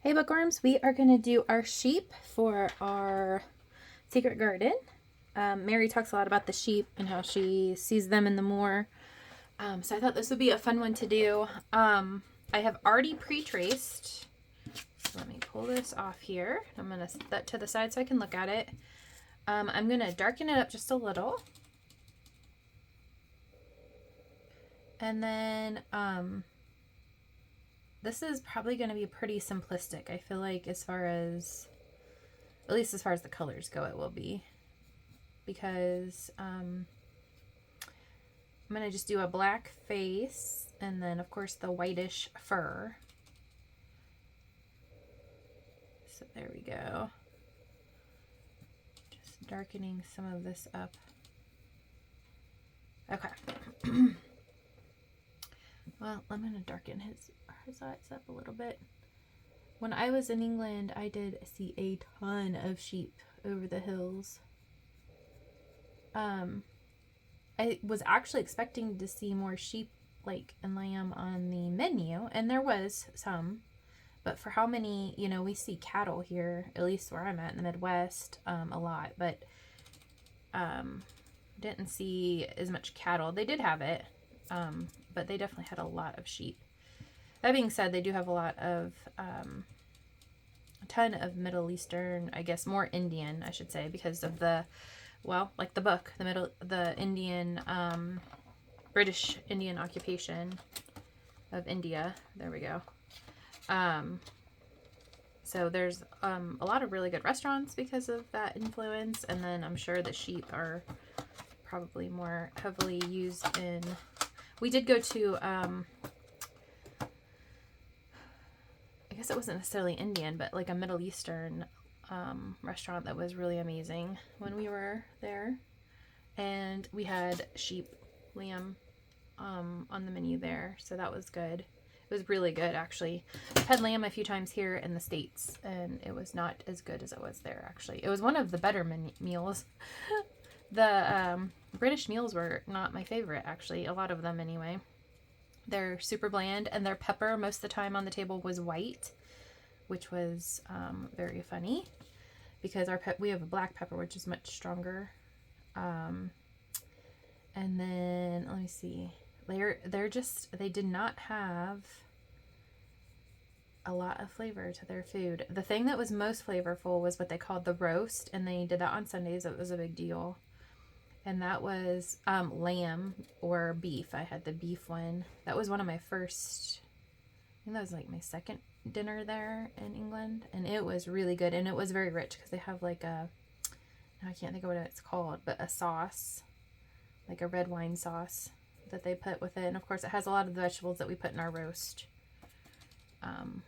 Hey bookworms, we are going to do our sheep for our secret garden. Mary talks a lot about the sheep and how she sees them in the moor. So I thought this would be a fun one to do. I have already pre-traced. So let me pull this off here. I'm going to set that to the side so I can look at it. I'm going to darken it up just a little. And then this is probably going to be pretty simplistic. I feel like at least as far as the colors go, it will be. Because I'm going to just do a black face and then, of course, the whitish fur. So there we go. Just darkening some of this up. Okay. Well, I'm going to darken his eyes up a little bit. When I was in England, I did see a ton of sheep over the hills. I was actually expecting to see more sheep and lamb on the menu, and there was some, but for how many, we see cattle here, at least where I'm at in the Midwest, a lot, but didn't see as much cattle. They did have it, but they definitely had a lot of sheep. That being said, they do have a ton of Middle Eastern, I guess more Indian, I should say, because of the book, the Indian, British Indian occupation of India. There we go. So there's a lot of really good restaurants because of that influence, and then I'm sure the sheep are probably more heavily used in. We did go to, I guess it wasn't necessarily Indian, but like a Middle Eastern restaurant that was really amazing when we were there, and we had sheep lamb on the menu there, so that was good. It was really good, actually. I've had lamb a few times here in the States, and it was not as good as it was there, actually. It was one of the better meals. The British meals were not my favorite, actually, a lot of them anyway. They're super bland, and their pepper most of the time on the table was white, which was very funny because we have a black pepper, which is much stronger. And then let me see, they did not have a lot of flavor to their food. The thing that was most flavorful was what they called the roast, and they did that on Sundays. It was a big deal. And that was lamb or beef. I had the beef one. That was one of my first, I think that was like my second dinner there in England, and it was really good, and it was very rich because they have I can't think of what it's called, but a sauce, like a red wine sauce that they put with it, and of course it has a lot of the vegetables that we put in our roast, and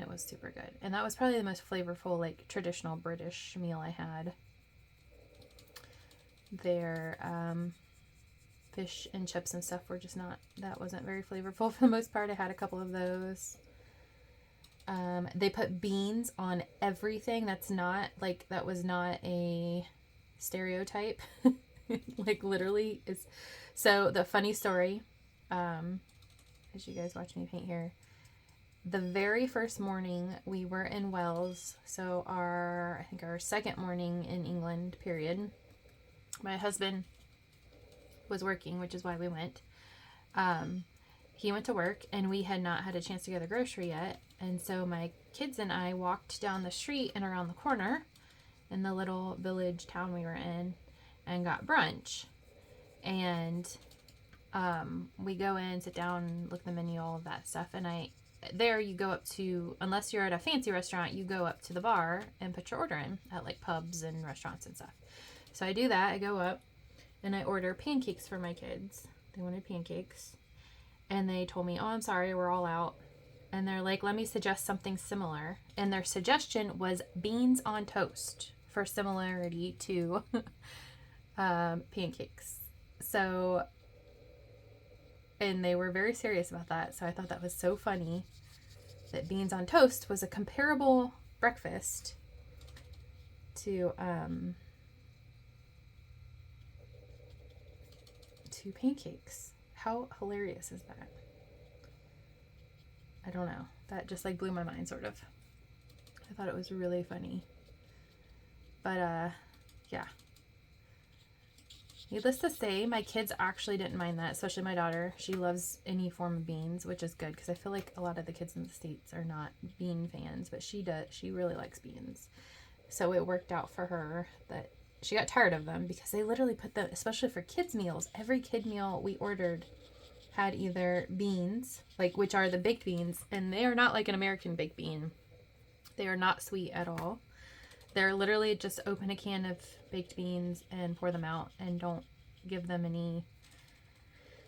it was super good. And that was probably the most flavorful traditional British meal I had. Their fish and chips and stuff were just that wasn't very flavorful for the most part. I had a couple of those. They put beans on everything. That was not a stereotype. Literally is. So the funny story, as you guys watch me paint here, the very first morning we were in Wales, so I think our second morning in England, period, my husband was working, which is why we went. He went to work, and we had not had a chance to go to the grocery yet. And so my kids and I walked down the street and around the corner in the little village town we were in and got brunch. And we go in, sit down, look at the menu, all of that stuff. And there you go up to, unless you're at a fancy restaurant, you go up to the bar and put your order in at pubs and restaurants and stuff. So I do that. I go up and I order pancakes for my kids. They wanted pancakes. And they told me, oh, I'm sorry, we're all out. And they're like, let me suggest something similar. And their suggestion was beans on toast for similarity to pancakes. So, and they were very serious about that. So I thought that was so funny that beans on toast was a comparable breakfast to pancakes. How hilarious is that? I don't know. That just like blew my mind, sort of. I thought it was really funny. But yeah. Needless to say, my kids actually didn't mind that, especially my daughter. She loves any form of beans, which is good because I feel like a lot of the kids in the States are not bean fans, but she does. She really likes beans. So it worked out for her that she got tired of them because they literally put them, especially for kids' meals. Every kid meal we ordered had either beans, like which are the baked beans, and they are not like an American baked bean. They are not sweet at all. They're literally just open a can of baked beans and pour them out and don't give them any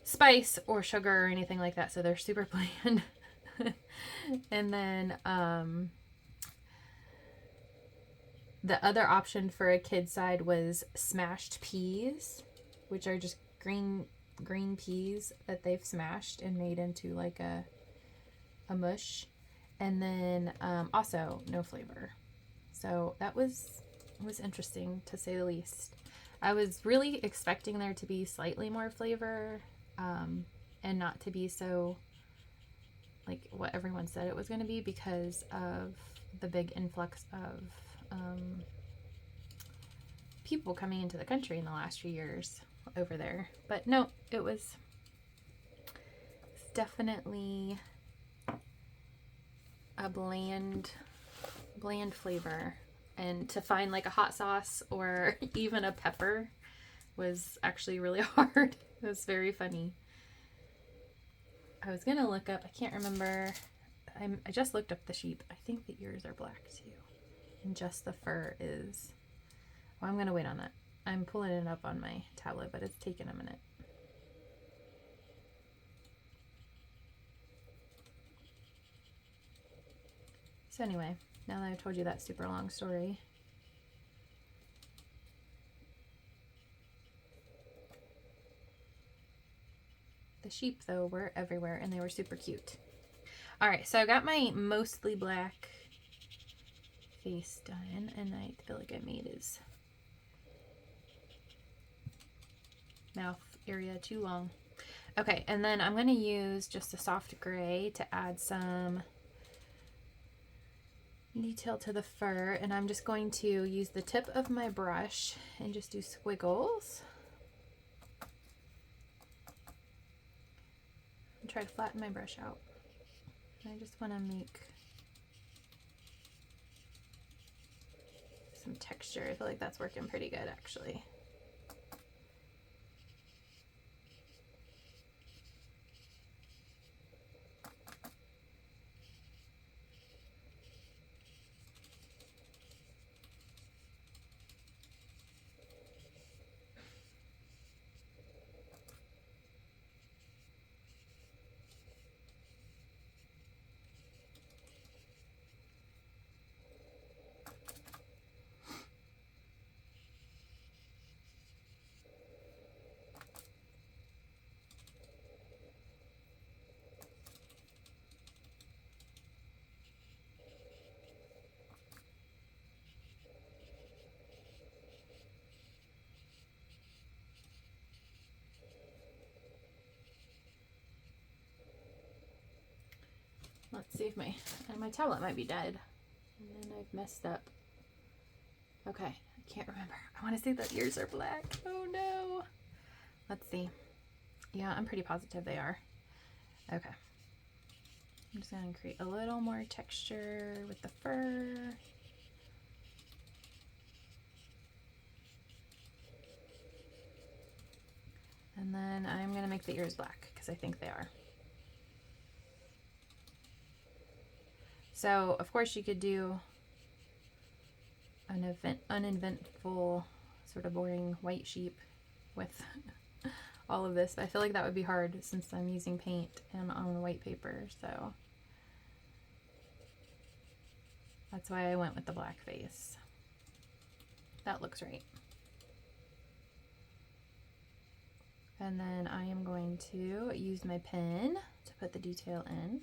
spice or sugar or anything like that. So they're super bland. And then the other option for a kid side was smashed peas, which are just green peas that they've smashed and made into like a mush. And then also no flavor. So that was interesting, to say the least. I was really expecting there to be slightly more flavor and not to be so like what everyone said it was going to be because of the big influx of people coming into the country in the last few years over there. But no, it's definitely a bland flavor, and to find like a hot sauce or even a pepper was actually really hard. It was very funny. I was gonna look up, I can't remember, I just looked up the sheep. I think the ears are black too, and just the fur is, well, I'm gonna wait on that. I'm pulling it up on my tablet, but it's taking a minute. So anyway, now that I've told you that super long story, the sheep though were everywhere and they were super cute. Alright, so I got my mostly black face done, and I feel like I made his mouth area too long. Okay, and then I'm going to use just a soft gray to add some detail to the fur, and I'm just going to use the tip of my brush and just do squiggles and try to flatten my brush out. And I just want to make some texture. I feel like that's working pretty good actually. Let's see if my tablet might be dead. And then I've messed up. Okay, I can't remember. I want to say the ears are black. Oh no. Let's see. Yeah, I'm pretty positive they are. Okay. I'm just going to create a little more texture with the fur. And then I'm going to make the ears black because I think they are. So, of course, you could do an uneventful, sort of boring white sheep with all of this. But I feel like that would be hard since I'm using paint and on white paper. So that's why I went with the black face. That looks right. And then I am going to use my pen to put the detail in.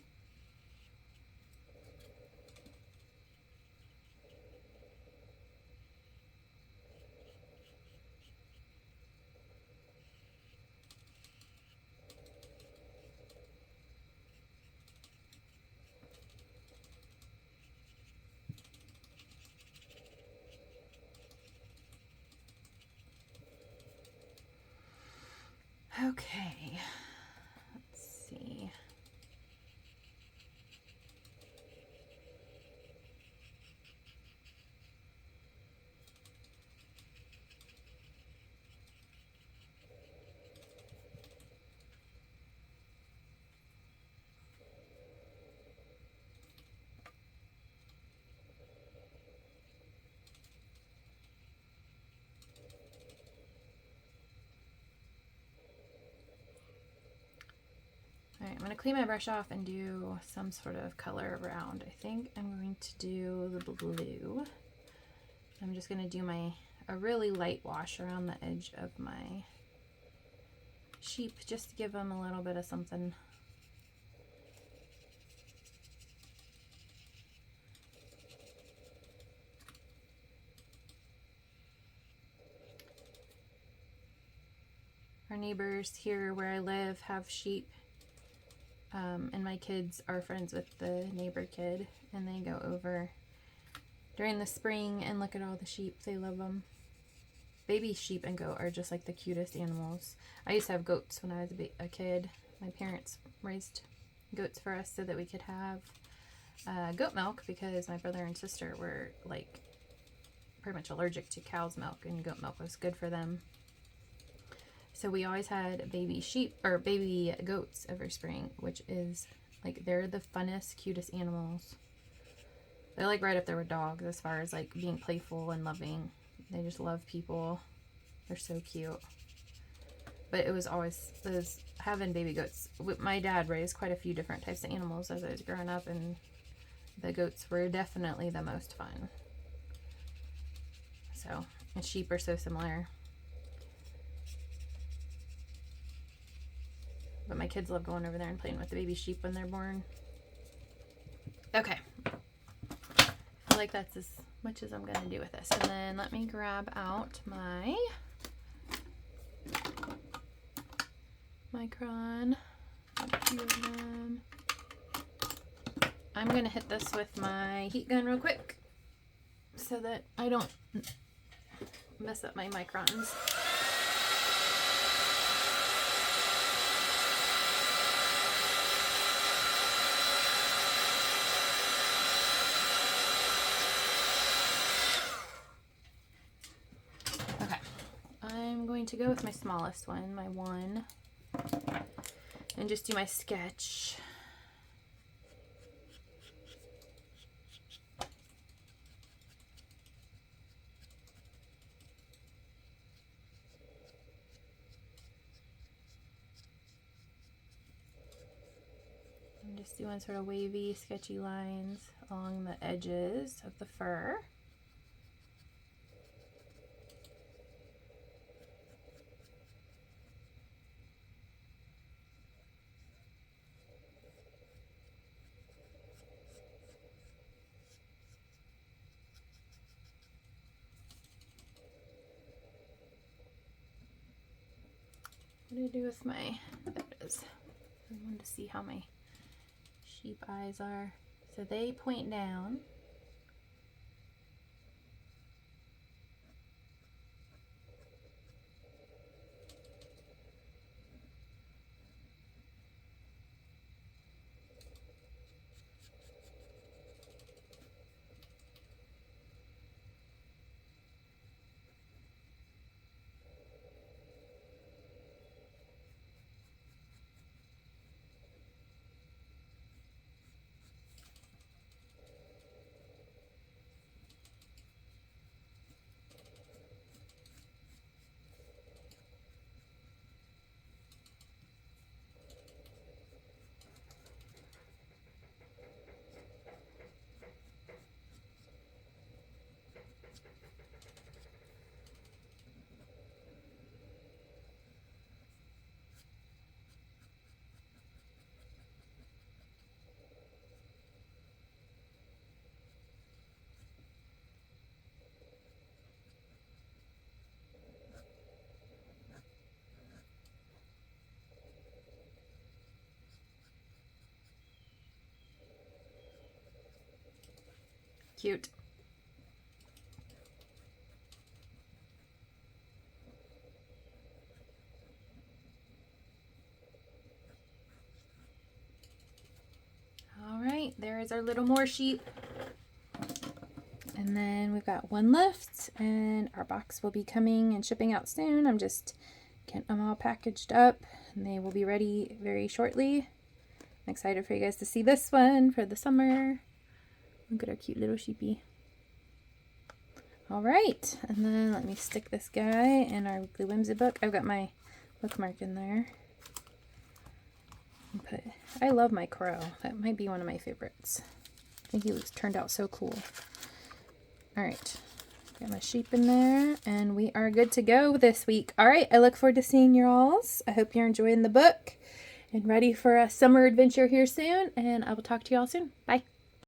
Okay, let's see. Alright, I'm going to clean my brush off and do some sort of color around. I think I'm going to do the blue. I'm just going to do a really light wash around the edge of my sheep just to give them a little bit of something. Our neighbors here where I live have sheep. And my kids are friends with the neighbor kid, and they go over during the spring and look at all the sheep. They love them. Baby sheep and goat are just like the cutest animals. I used to have goats when I was a kid. My parents raised goats for us so that we could have goat milk, because my brother and sister were like pretty much allergic to cow's milk, and goat milk was good for them. So we always had baby sheep or baby goats every spring, which is like, they're the funnest, cutest animals. They're like right up there with dogs as far as like being playful and loving. They just love people. They're so cute. But it was having baby goats. My dad raised quite a few different types of animals as I was growing up, and the goats were definitely the most fun. So, and sheep are so similar. But my kids love going over there and playing with the baby sheep when they're born. Okay. I feel like that's as much as I'm going to do with this. And then let me grab out my Micron. I'm going to hit this with my heat gun real quick so that I don't mess up my microns. To go with my smallest one, my 1, and just do my sketch. I'm just doing sort of wavy, sketchy lines along the edges of the fur. What do I do with my, there it is. I wanted to see how my sheep eyes are. So they point down. Cute. There's our little more sheep. And then we've got one left, and our box will be coming and shipping out soon. I'm just getting them all packaged up, and they will be ready very shortly. I'm excited for you guys to see this one for the summer. Look at our cute little sheepy. All right, and then let me stick this guy in our Weekly Whimsy book. I've got my bookmark in there. I love my crow. That might be one of my favorites. I think he turned out so cool. All right, got my sheep in there, and we are good to go this week. All right, I look forward to seeing your alls. I hope you're enjoying the book and ready for a summer adventure here soon, and I will talk to you all soon. Bye.